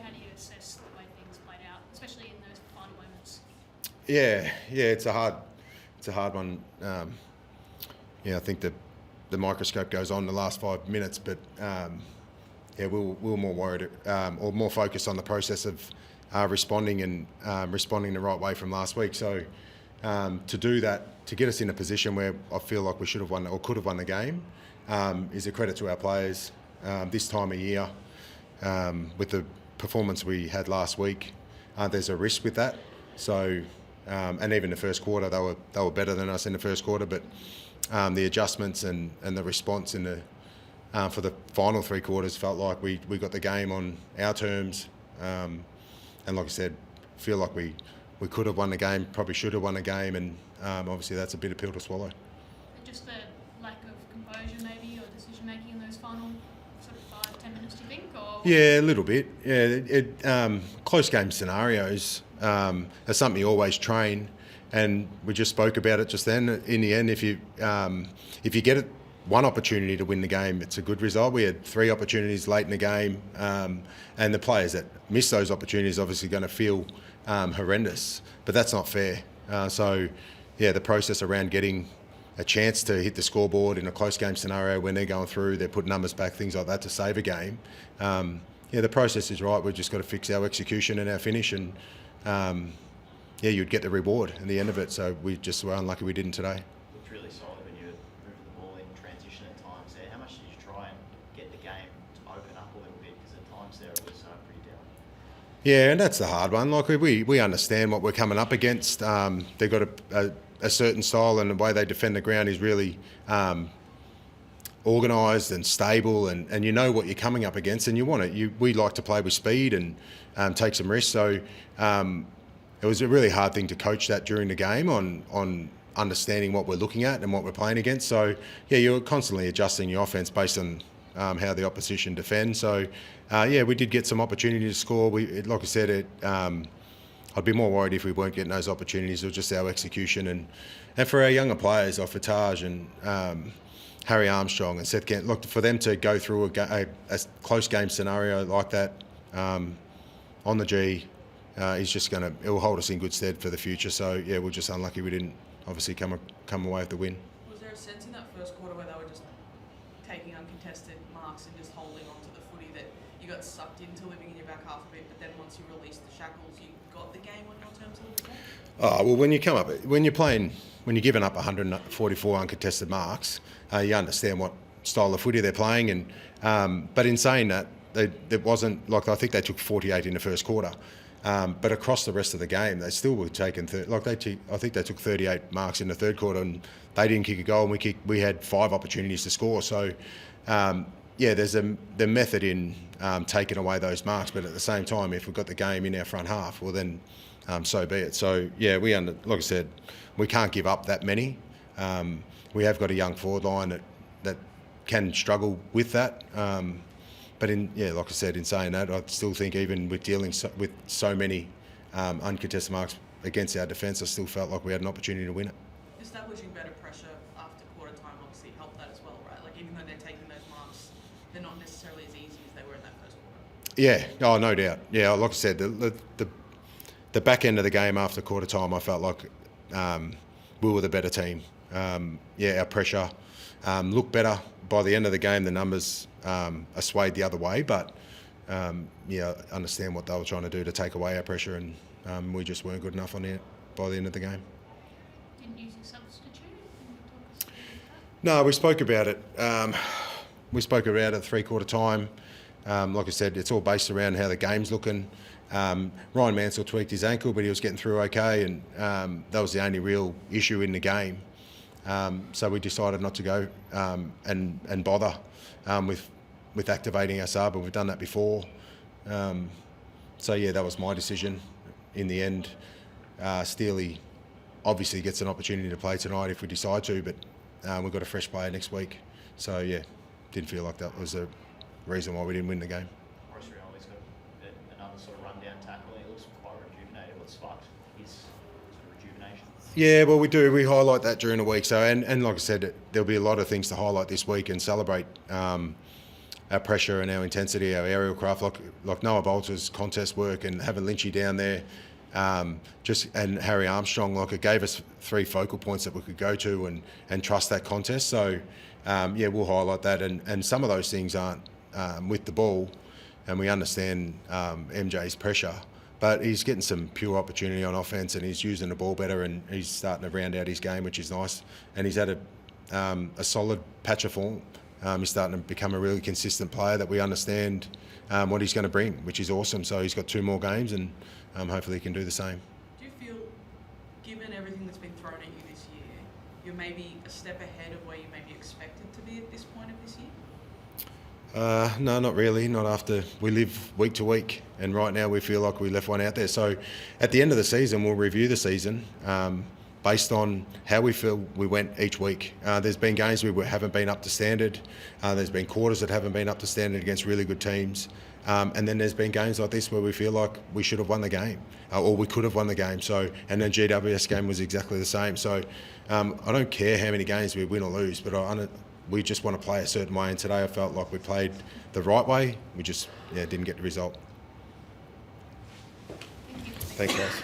How do you assess the way things played out, especially in those final moments? Yeah, it's a hard one. I think the microscope goes on the last 5 minutes, but we were more worried or more focused on the process of responding and responding the right way from last week. So to do that, to get us in a position where I feel like we should have won or could have won the game, is a credit to our players. This time of year, with the performance we had last week, there's a risk with that. So, and even the first quarter, they were better than us in the first quarter. But the adjustments and the response in the for the final 3 quarters felt like we got the game on our terms. And like I said, feel like we could have won the game, probably should have won the game, and obviously that's a bitter pill to swallow. Just the lack of composure, maybe, or decision making in those final sort of 5-10 minutes, do you think? Or Yeah, a little bit. Yeah, close game scenarios are something you always train, and we just spoke about it just then. In the end, if you get one opportunity to win the game, it's a good result. We had 3 opportunities late in the game, and the players that miss those opportunities are obviously going to feel horrendous, but that's not fair. So, the process around getting a chance to hit the scoreboard in a close game scenario when they're going through, they put numbers back, things like that to save a game. The process is right. We've just got to fix our execution and our finish, and you'd get the reward at the end of it. So we just were unlucky we didn't today. Looked really solid when you were moving the ball in transition at times there. How much did you try and get the game to open up a little bit? Because at times there it was pretty down. Yeah, and that's the hard one. Like we understand what we're coming up against. They've got a certain style, and the way they defend the ground is really organised and stable, and you know what you're coming up against, and you want it. We like to play with speed and take some risks. So it was a really hard thing to coach that during the game on understanding what we're looking at and what we're playing against. So you're constantly adjusting your offense based on how the opposition defends. So we did get some opportunity to score. Like I said, I'd be more worried if we weren't getting those opportunities. It was just our execution, and for our younger players, like Fataj and Harry Armstrong and Seth Kent, look, for them to go through a close game scenario like that on the G is just it will hold us in good stead for the future. So we're just unlucky we didn't obviously come away with the win. Was there a sense in that first quarter where they were just taking uncontested marks and just holding on to the footy that you got sucked into living in your back half a bit, but then once you released the shackles, you got the game on your terms a little bit more? Oh, well, when you're giving up 144 uncontested marks, you understand what style of footy they're playing, and but in saying that, it wasn't like I think they took 48 in the first quarter. But across the rest of the game, they still were taking. I think they took 38 marks in the third quarter, and they didn't kick a goal, and we had 5 opportunities to score. So, there's the method in taking away those marks, but at the same time, if we've got the game in our front half, well then, so be it. So like I said, we can't give up that many. We have got a young forward line that can struggle with that. But like I said, in saying that, I still think even with dealing with so many uncontested marks against our defence, I still felt like we had an opportunity to win it. Establishing better pressure after quarter time obviously helped that as well, right? Like even though they're taking those marks, they're not necessarily as easy as they were in that first quarter. Yeah, no doubt. Yeah, like I said, the back end of the game after quarter time, I felt like we were the better team. Our pressure looked better. By the end of the game, the numbers are swayed the other way, but I understand what they were trying to do to take away our pressure, and we just weren't good enough by the end of the game. Didn't use a substitute? Can you talk us through that? No, we spoke about it. We spoke about it at 3/4 time. Like I said, it's all based around how the game's looking. Ryan Mansell tweaked his ankle, but he was getting through okay, and that was the only real issue in the game. So we decided not to go and bother with activating our sub, and we've done that before. That was my decision in the end. Steely obviously gets an opportunity to play tonight if we decide to, but we've got a fresh player next week. So didn't feel like that was a reason why we didn't win the game. Royce Rioli's got another sort of rundown tackle. He looks quite rejuvenated. What sparked his sort of rejuvenation? Yeah, well, we do. We highlight that during the week. So, and like I said, there'll be a lot of things to highlight this week and celebrate pressure and our intensity, our aerial craft, like Noah Bolter's contest work and having Lynchy down there, and Harry Armstrong, like it gave us 3 focal points that we could go to and trust that contest. So we'll highlight that, and some of those things aren't with the ball, and we understand MJ's pressure, but he's getting some pure opportunity on offense, and he's using the ball better, and he's starting to round out his game, which is nice. And he's had a solid patch of form. He's starting to become a really consistent player that we understand what he's going to bring, which is awesome. So he's got 2 more games, and hopefully he can do the same. Do you feel, given everything that's been thrown at you this year, you're maybe a step ahead of where you maybe expected to be at this point of this year? No, not really. Not after we live week to week, and right now we feel like we left one out there. So at the end of the season, we'll review the season based on how we feel we went each week. There's been games we haven't been up to standard. There's been quarters that haven't been up to standard against really good teams. And then there's been games like this where we feel like we should have won the game, or we could have won the game. So, and the GWS game was exactly the same. So I don't care how many games we win or lose, but we just want to play a certain way. And today I felt like we played the right way. We just didn't get the result. Thank you. Thanks, guys.